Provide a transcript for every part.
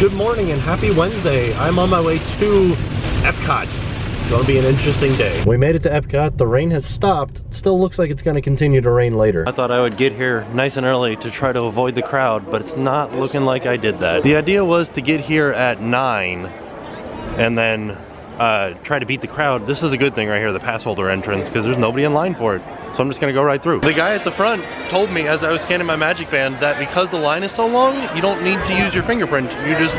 Good morning and happy Wednesday. I'm on my way to Epcot. It's going to be an interesting day. We made it to Epcot. The rain has stopped. Still looks like it's going to continue to rain later. I thought I would get here nice and early to try to avoid the crowd, but it's not looking like I did that. The idea was to get here at 9 and then try to beat the crowd. This is a good thing right here, the pass holder entrance, because there's nobody in line for it. So I'm just gonna go right through. The guy at the front told me as I was scanning my Magic Band that because the line is so long, you don't need to use your fingerprint. You just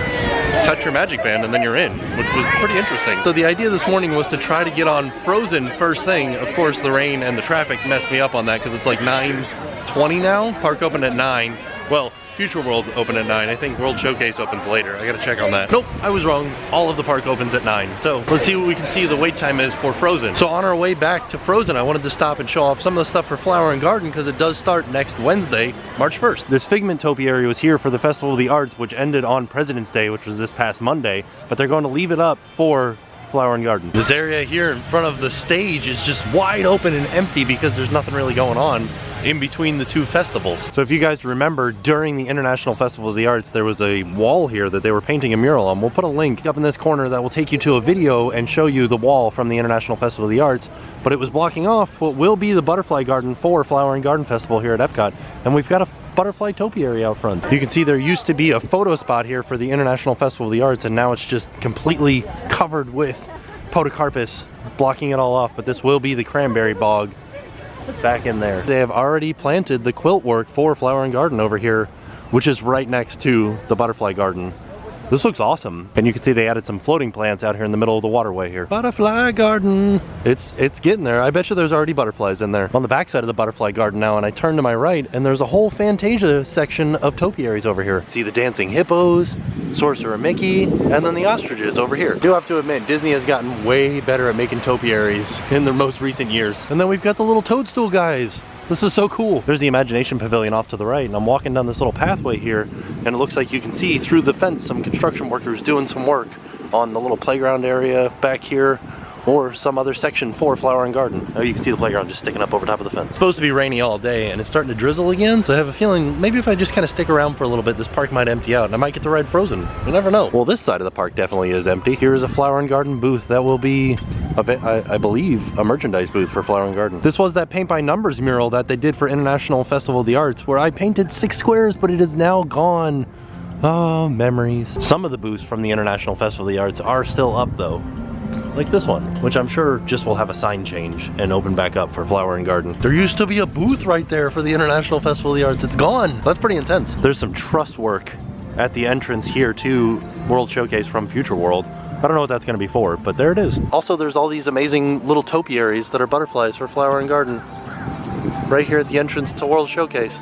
touch your Magic Band and then you're in, which was pretty interesting. So the idea this morning was to try to get on Frozen first thing. Of course, the rain and the traffic messed me up on that because it's like 9:20 now. Park opened at 9. Well, Future World opened at 9. I think World Showcase opens later. I gotta check on that. Nope, I was wrong. All of the park opens at 9. So let's see what we can see the wait time is for Frozen. So on our way back to Frozen, I wanted to stop and show off some of the stuff for Flower and Garden because it does start next Wednesday, March 1st. This Figment topiary was here for the Festival of the Arts, which ended on President's Day, which was this past Monday, but they're going to leave it up for Flower and Garden. This area here in front of the stage is just wide open and empty because there's nothing really going on in between the two festivals. So if you guys remember, during the International Festival of the Arts, there was a wall here that they were painting a mural on. We'll put a link up in this corner that will take you to a video and show you the wall from the International Festival of the Arts, but it was blocking off what will be the butterfly garden for Flower and Garden Festival here at Epcot, and we've got a butterfly topiary out front. You can see there used to be a photo spot here for the International Festival of the Arts, and now it's just completely covered with podocarpus, blocking it all off, but this will be the cranberry bog back in there. They have already planted the quilt work for Flower and Garden over here, which is right next to the butterfly garden. This looks awesome. And you can see they added some floating plants out here in the middle of the waterway here. Butterfly garden. It's getting there. I bet you there's already butterflies in there. On the back side of the butterfly garden now, and I turn to my right, and there's a whole Fantasia section of topiaries over here. See the dancing hippos, Sorcerer Mickey, and then the ostriches over here. I do have to admit, Disney has gotten way better at making topiaries in the most recent years. And then we've got the little toadstool guys. This is so cool. There's the Imagination Pavilion off to the right, and I'm walking down this little pathway here, and it looks like you can see through the fence some construction workers doing some work on the little playground area back here, or some other section for Flower and Garden. Oh, you can see the playground just sticking up over top of the fence. It's supposed to be rainy all day, and it's starting to drizzle again, so I have a feeling maybe if I just kind of stick around for a little bit, this park might empty out, and I might get to ride Frozen. You never know. Well, this side of the park definitely is empty. Here is a Flower and Garden booth that will be, I believe, a merchandise booth for Flower and Garden. This was that paint by numbers mural that they did for International Festival of the Arts, where I painted 6 squares, but it is now gone. Oh, memories. Some of the booths from the International Festival of the Arts are still up though. Like this one, which I'm sure just will have a sign change and open back up for Flower and Garden. There used to be a booth right there for the International Festival of the Arts. It's gone. That's pretty intense. There's some truss work at the entrance here to World Showcase from Future World. I don't know what that's going to be for, but there it is. Also, there's all these amazing little topiaries that are butterflies for Flower and Garden right here at the entrance to World Showcase.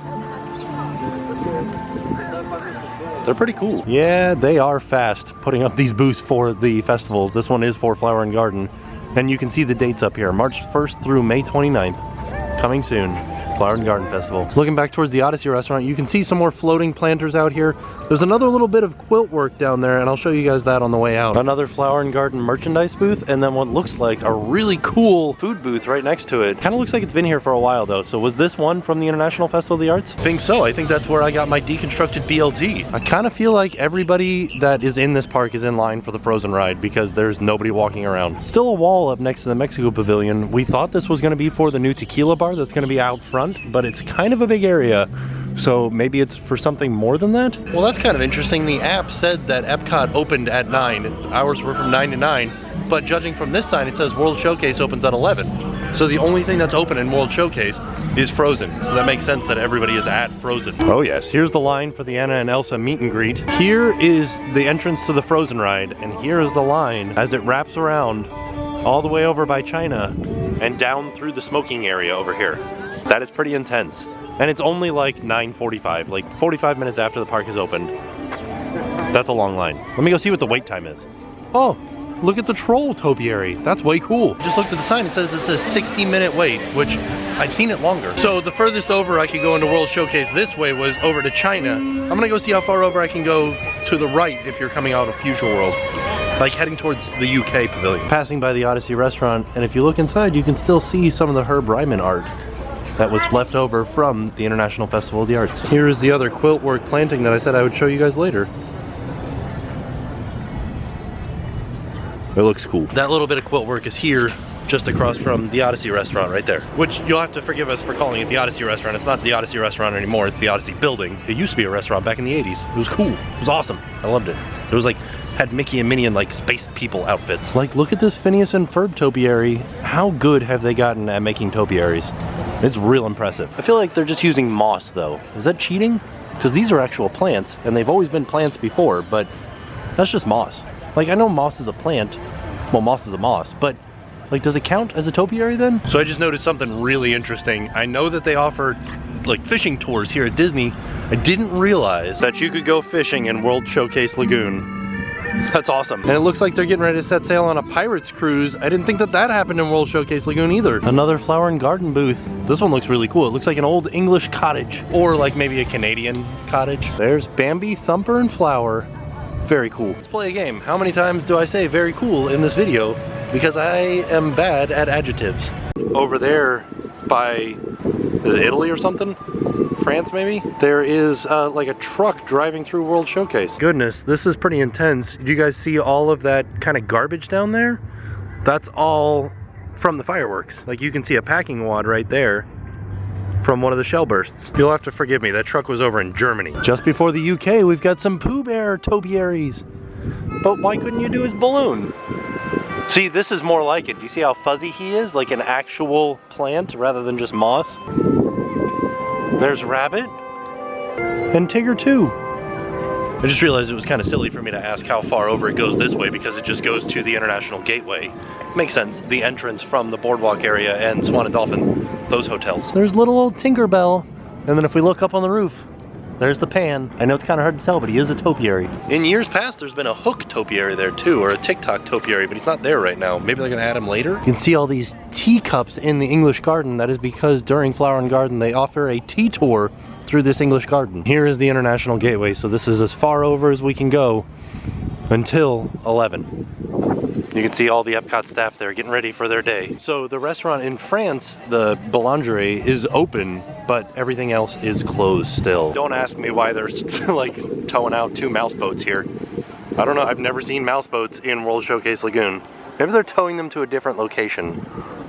They're pretty cool. Yeah, they are fast putting up these booths for the festivals. This one is for Flower and Garden. And you can see the dates up here, March 1st through May 29th. Coming soon, Flower and Garden Festival. Looking back towards the Odyssey restaurant, you can see some more floating planters out here. There's another little bit of quilt work down there, and I'll show you guys that on the way out. Another Flower and Garden merchandise booth, and then what looks like a really cool food booth right next to it. Kind of looks like it's been here for a while though. So was this one from the International Festival of the Arts? I think so. I think that's where I got my deconstructed BLT. I kind of feel like everybody that is in this park is in line for the Frozen ride because there's nobody walking around. Still a wall up next to the Mexico Pavilion. We thought this was going to be for the new tequila bar that's going to be out front, but it's kind of a big area. So maybe it's for something more than that? Well, that's kind of interesting. The app said that Epcot opened at 9. Hours were from 9 to 9. But judging from this sign, it says World Showcase opens at 11. So the only thing that's open in World Showcase is Frozen. So that makes sense that everybody is at Frozen. Oh yes, here's the line for the Anna and Elsa meet and greet. Here is the entrance to the Frozen ride, and here is the line as it wraps around all the way over by China and down through the smoking area over here. That is pretty intense. And it's only like 9:45, like 45 minutes after the park is opened. That's a long line. Let me go see what the wait time is. Oh, look at the troll topiary. That's way cool. Just looked at the sign. It says it's a 60-minute wait, which I've seen it longer. So the furthest over I could go into World Showcase this way was over to China. I'm gonna go see how far over I can go to the right if you're coming out of Future World. Like heading towards the UK pavilion. Passing by the Odyssey restaurant, and if you look inside, you can still see some of the Herb Ryman art that was left over from the International Festival of the Arts. Here is the other quilt work planting that I said I would show you guys later. It looks cool. That little bit of quilt work is here, just across from the Odyssey restaurant right there. Which you'll have to forgive us for calling it the Odyssey restaurant. It's not the Odyssey restaurant anymore, it's the Odyssey building. It used to be a restaurant back in the 80s. It was cool, it was awesome. I loved it. It was like, had Mickey and Minnie in like space people outfits. Like, look at this Phineas and Ferb topiary. How good have they gotten at making topiaries? It's real impressive. I feel like they're just using moss though. Is that cheating? Because these are actual plants, and they've always been plants before, but that's just moss. Like, I know moss is a plant. Well, moss is a moss, but like, does it count as a topiary then? So I just noticed something really interesting. I know that they offer like fishing tours here at Disney. I didn't realize that you could go fishing in World Showcase Lagoon. That's awesome. And it looks like they're getting ready to set sail on a pirate's cruise. I didn't think that that happened in World Showcase Lagoon either. Another flower and garden booth. This one looks really cool. It looks like an old English cottage, or like maybe a Canadian cottage. There's Bambi, Thumper, and Flower. Very cool. Let's play a game. How many times do I say very cool in this video? Because I am bad at adjectives. Over there by, is it Italy or something? France maybe? There is like a truck driving through World Showcase. Goodness, this is pretty intense. Do you guys see all of that kind of garbage down there? That's all from the fireworks. Like, you can see a packing wad right there from one of the shell bursts. You'll have to forgive me, that truck was over in Germany. Just before the UK, we've got some Pooh Bear topiaries. But why couldn't you do his balloon? See, this is more like it. Do you see how fuzzy he is? Like an actual plant rather than just moss. There's Rabbit and Tigger too. I just realized it was kind of silly for me to ask how far over it goes this way, because it just goes to the International Gateway. Makes sense, the entrance from the Boardwalk area and Swan and Dolphin, those hotels. There's little old Tinkerbell. And then if we look up on the roof, there's the Pan. I know it's kind of hard to tell, but he is a topiary. In years past, there's been a Hook topiary there too, or a TikTok topiary, but he's not there right now. Maybe they're gonna add him later. You can see all these teacups in the English Garden. That is because during Flower and Garden, they offer a tea tour through this English Garden. Here is the International Gateway, so this is as far over as we can go until 11. You can see all the Epcot staff there getting ready for their day. So the restaurant in France, the Boulangerie, is open, but everything else is closed still. Don't ask me why they're like towing out 2 mouse boats here. I don't know, I've never seen mouse boats in World Showcase Lagoon. Maybe they're towing them to a different location.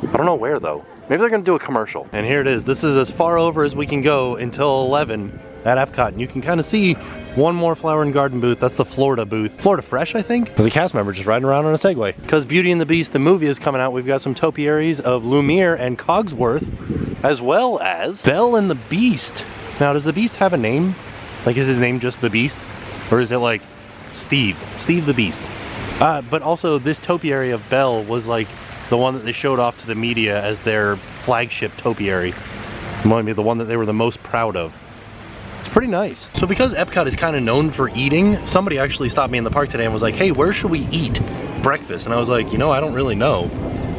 I don't know where though. Maybe they're gonna do a commercial. And here it is. This is as far over as we can go until 11 at Epcot. And you can kind of see one more Flower and Garden booth. That's the Florida booth. Florida Fresh, I think. There's a cast member just riding around on a Segway. Because Beauty and the Beast, the movie, is coming out. We've got some topiaries of Lumiere and Cogsworth, as well as Belle and the Beast. Now, does the Beast have a name? Like, is his name just the Beast? Or is it like Steve the Beast? But also, this topiary of Belle was like the one that they showed off to the media as their flagship topiary. Might be the one that they were the most proud of. It's pretty nice. So because Epcot is kind of known for eating, somebody actually stopped me in the park today and was like, hey, where should we eat breakfast? And I was like, you know, I don't really know.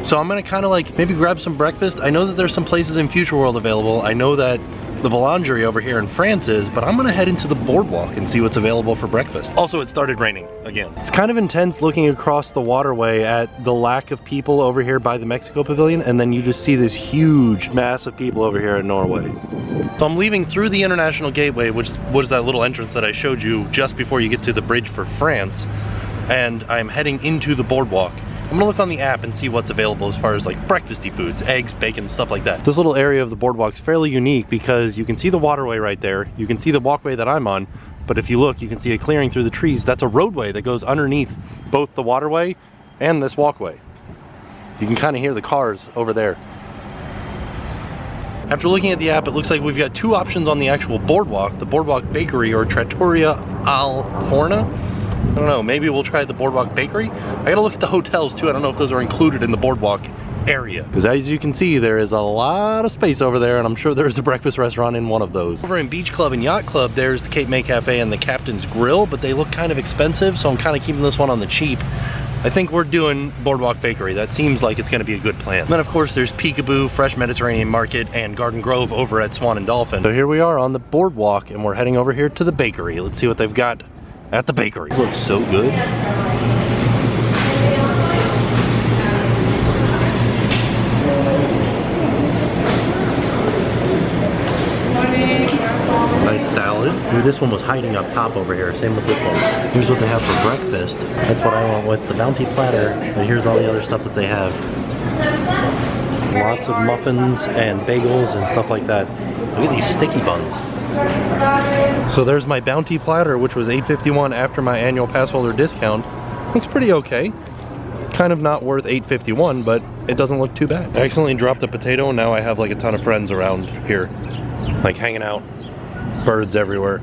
So I'm gonna kind of like maybe grab some breakfast. I know that there's some places in Future World available. I know that the Boulangerie over here in France is, but I'm gonna head into the Boardwalk and see what's available for breakfast. Also, it started raining again. It's kind of intense looking across the waterway at the lack of people over here by the Mexico Pavilion, and then you just see this huge mass of people over here in Norway. So I'm leaving through the International Gateway, which was that little entrance that I showed you just before you get to the bridge for France, and I'm heading into the Boardwalk. I'm gonna look on the app and see what's available as far as like breakfasty foods, eggs, bacon, stuff like that. This little area of the Boardwalk's fairly unique because you can see the waterway right there. You can see the walkway that I'm on, but if you look, you can see a clearing through the trees. That's a roadway that goes underneath both the waterway and this walkway. You can kind of hear the cars over there. After looking at the app, it looks like we've got 2 options on the actual Boardwalk, the Boardwalk Bakery or Trattoria al Forno. I don't know, maybe we'll try the Boardwalk Bakery. I gotta look at the hotels too. I don't know if those are included in the Boardwalk area. Because as you can see, there is a lot of space over there, and I'm sure there's a breakfast restaurant in one of those. Over in Beach Club and Yacht Club, there's the Cape May Cafe and the Captain's Grill, but they look kind of expensive, so I'm kind of keeping this one on the cheap. I think we're doing Boardwalk Bakery. That seems like it's gonna be a good plan. And then of course there's Peekaboo, Fresh Mediterranean Market, and Garden Grove over at Swan and Dolphin. So here we are on the Boardwalk, and we're heading over here to the bakery. Let's see what they've got at the bakery. This looks so good. Nice salad. Ooh, this one was hiding up top over here. Same with this one. Here's what they have for breakfast. That's what I want with the bounty platter. And here's all the other stuff that they have. Lots of muffins and bagels and stuff like that. Look at these sticky buns. So there's my bounty platter, which was $8.51 after my annual pass holder discount. Looks pretty okay. Kind of not worth $8.51, but it doesn't look too bad. I accidentally dropped a potato and now I have like a ton of friends around here. Like hanging out. Birds everywhere.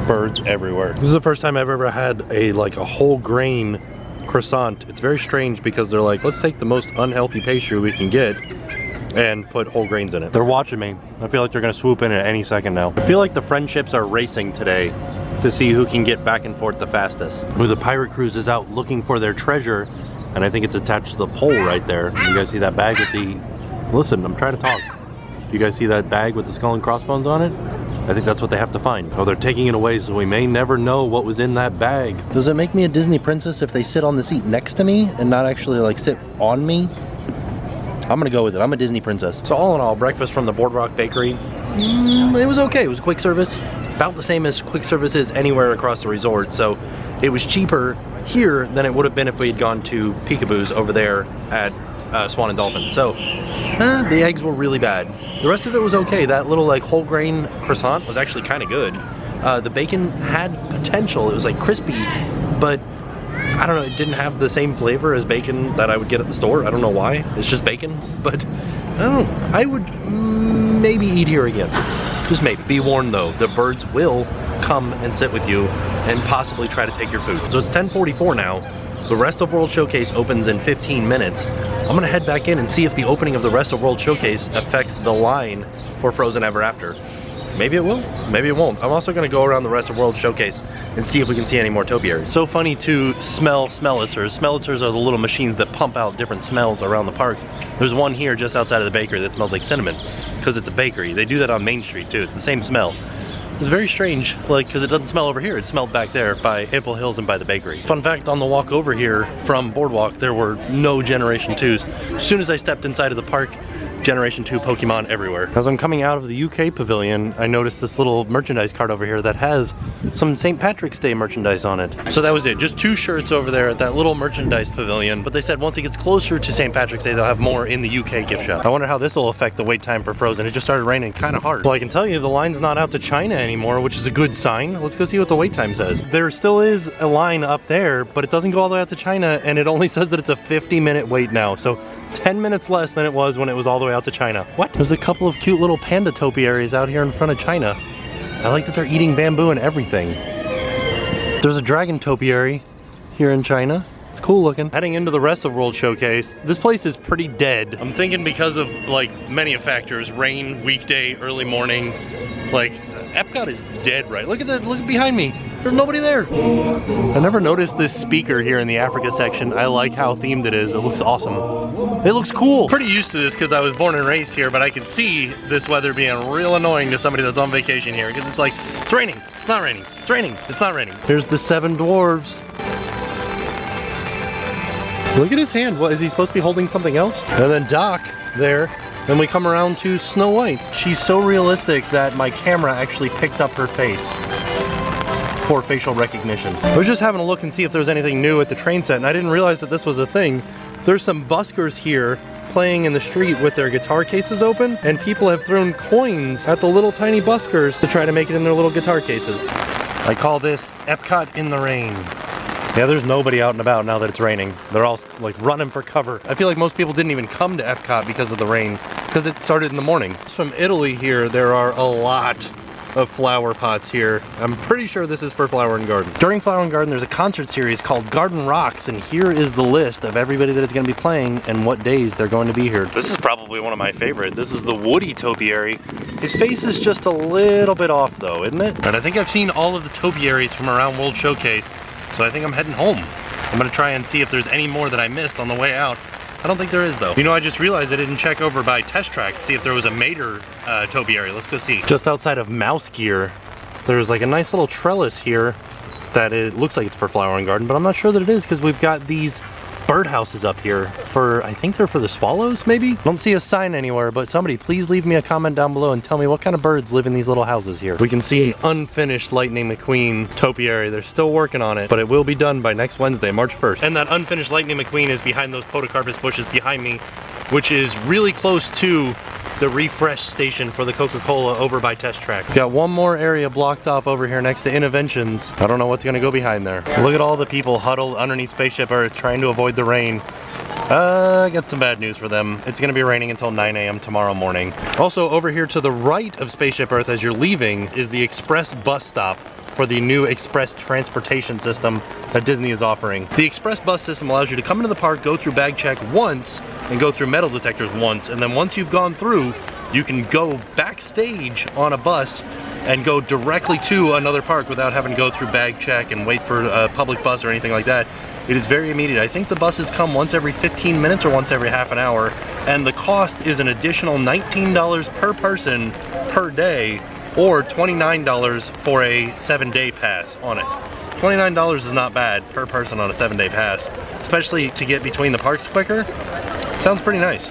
Birds everywhere. This is the first time I've ever had a whole grain croissant. It's very strange because they're like, let's take the most unhealthy pastry we can get and put whole grains in it. They're watching me. I feel like they're gonna swoop in at any second now. I feel like the friendships are racing today to see who can get back and forth the fastest. Ooh, the pirate cruise is out looking for their treasure, and I think it's attached to the pole right there. You guys see that bag with the... Listen, I'm trying to talk. You guys see that bag with the skull and crossbones on it? I think that's what they have to find. Oh, they're taking it away, so we may never know what was in that bag. Does it make me a Disney princess if they sit on the seat next to me and not actually like sit on me? I'm gonna go with it. I'm a Disney princess. So all in all, breakfast from the Boardwalk Bakery, it was okay. It was quick service, about the same as quick service is anywhere across the resort. So it was cheaper here than it would have been if we had gone to Peekaboo's over there at Swan and Dolphin. So the eggs were really bad. The rest of it was okay. That little like whole grain croissant was actually kind of good. The bacon had potential. It was like crispy, but I don't know, it didn't have the same flavor as bacon that I would get at the store. I don't know why. It's just bacon, but I don't know. I would maybe eat here again. Just maybe. Be warned though, the birds will come and sit with you and possibly try to take your food. So it's 10:44 now. The Rest of World Showcase opens in 15 minutes. I'm gonna head back in and see if the opening of the Rest of World Showcase affects the line for Frozen Ever After. Maybe it will, maybe it won't. I'm also gonna go around the Rest of World Showcase and see if we can see any more topiaries. So funny to smell smellitzers. Smellitzers are the little machines that pump out different smells around the parks. There's one here just outside of the bakery that smells like cinnamon because it's a bakery. They do that on Main Street too. It's the same smell. It's very strange, like, because it doesn't smell over here. It smelled back there by Ample Hills and by the bakery. Fun fact, on the walk over here from Boardwalk, there were no Generation 2s. As soon as I stepped inside of the park, Generation 2 Pokemon everywhere. As I'm coming out of the UK pavilion, I noticed this little merchandise cart over here that has some St. Patrick's Day merchandise on it. So that was it, just 2 shirts over there at that little merchandise pavilion, but they said once it gets closer to St. Patrick's Day, they'll have more in the UK gift shop. I wonder how this will affect the wait time for Frozen. It just started raining kind of hard. Well, I can tell you the line's not out to China anymore, which is a good sign. Let's go see what the wait time says. There still is a line up there, but it doesn't go all the way out to China, and it only says that it's a 50-minute wait now. So 10 minutes less than it was when it was all the way out to China. What? There's a couple of cute little panda topiaries out here in front of China. I like that they're eating bamboo and everything. There's a dragon topiary here in China. It's cool looking. Heading into the Rest of World Showcase, this place is pretty dead. I'm thinking because of like many factors, rain, weekday, early morning, like Epcot is dead right. Look at that, look behind me. There's nobody there. I never noticed this speaker here in the Africa section. I like how themed it is. It looks awesome. It looks cool. Pretty used to this because I was born and raised here, but I can see this weather being real annoying to somebody that's on vacation here because it's like, it's raining, it's not raining, it's raining, it's not raining. Here's the 7 dwarves. Look at his hand. What, is he supposed to be holding something else? And then Doc there. Then we come around to Snow White. She's so realistic that my camera actually picked up her face for facial recognition. I was just having a look and see if there was anything new at the train set, and I didn't realize that this was a thing. There's some buskers here playing in the street with their guitar cases open, and people have thrown coins at the little tiny buskers to try to make it in their little guitar cases. I call this Epcot in the rain. Yeah, there's nobody out and about now that it's raining. They're all like running for cover. I feel like most people didn't even come to Epcot because of the rain, because it started in the morning. From Italy here, there are a lot of flower pots here. I'm pretty sure this is for Flower and Garden. During Flower and Garden, there's a concert series called Garden Rocks, and here is the list of everybody that is going to be playing and what days they're going to be here. This is probably one of my favorite. This is the Woody Topiary. His face is just a little bit off though, isn't it? And I think I've seen all of the topiaries from around World Showcase, so I think I'm heading home. I'm gonna try and see if there's any more that I missed on the way out. I don't think there is though. You know, I just realized I didn't check over by Test Track to see if there was a Mater topiary. Let's go see. Just outside of Mouse Gear, there's like a nice little trellis here that it looks like it's for Flower and Garden, but I'm not sure that it is because we've got these birdhouses up here for, I think they're for the swallows, maybe? Don't see a sign anywhere, but somebody please leave me a comment down below and tell me what kind of birds live in these little houses here. We can see an unfinished Lightning McQueen topiary. They're still working on it, but it will be done by next Wednesday, March 1st. And that unfinished Lightning McQueen is behind those podocarpus bushes behind me, which is really close to the refresh station for the Coca-Cola over by Test Track. Got one more area blocked off over here next to Interventions. I don't know what's gonna go behind there. Look at all the people huddled underneath Spaceship Earth trying to avoid the rain. I got some bad news for them. It's gonna be raining until 9 a.m. tomorrow morning. Also over here to the right of Spaceship Earth as you're leaving is the express bus stop for the new express transportation system that Disney is offering. The express bus system allows you to come into the park, go through bag check once, and go through metal detectors once, and then once you've gone through, you can go backstage on a bus and go directly to another park without having to go through bag check and wait for a public bus or anything like that. It is very immediate. I think the buses come once every 15 minutes or once every half an hour, and the cost is an additional $19 per person per day, or $29 for a 7-day pass on it. $29 is not bad per person on a 7-day pass, especially to get between the parks quicker. Sounds pretty nice.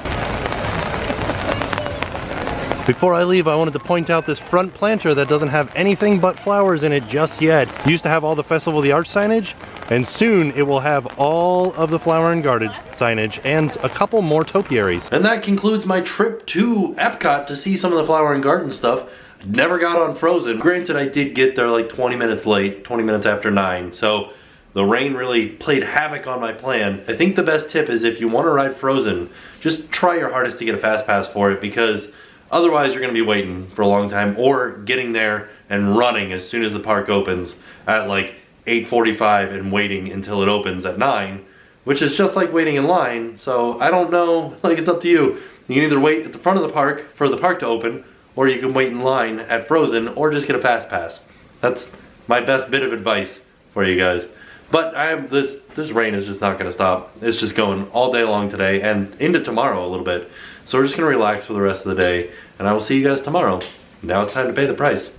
Before I leave, I wanted to point out this front planter that doesn't have anything but flowers in it just yet. It used to have all the Festival of the Arts signage, and soon it will have all of the flower and garden signage and a couple more topiaries. And that concludes my trip to Epcot to see some of the flower and garden stuff. Never got on Frozen. Granted, I did get there like 20 minutes late, 20 minutes after 9, so the rain really played havoc on my plan. I think the best tip is if you want to ride Frozen, just try your hardest to get a fast pass for it, because otherwise you're going to be waiting for a long time, or getting there and running as soon as the park opens at like 8:45 and waiting until it opens at 9, which is just like waiting in line. So I don't know, like, it's up to you. You can either wait at the front of the park for the park to open, or you can wait in line at Frozen, or just get a fast pass. That's my best bit of advice for you guys. But this rain is just not gonna stop. It's just going all day long today and into tomorrow a little bit. So we're just gonna relax for the rest of the day, and I will see you guys tomorrow. Now it's time to pay the price.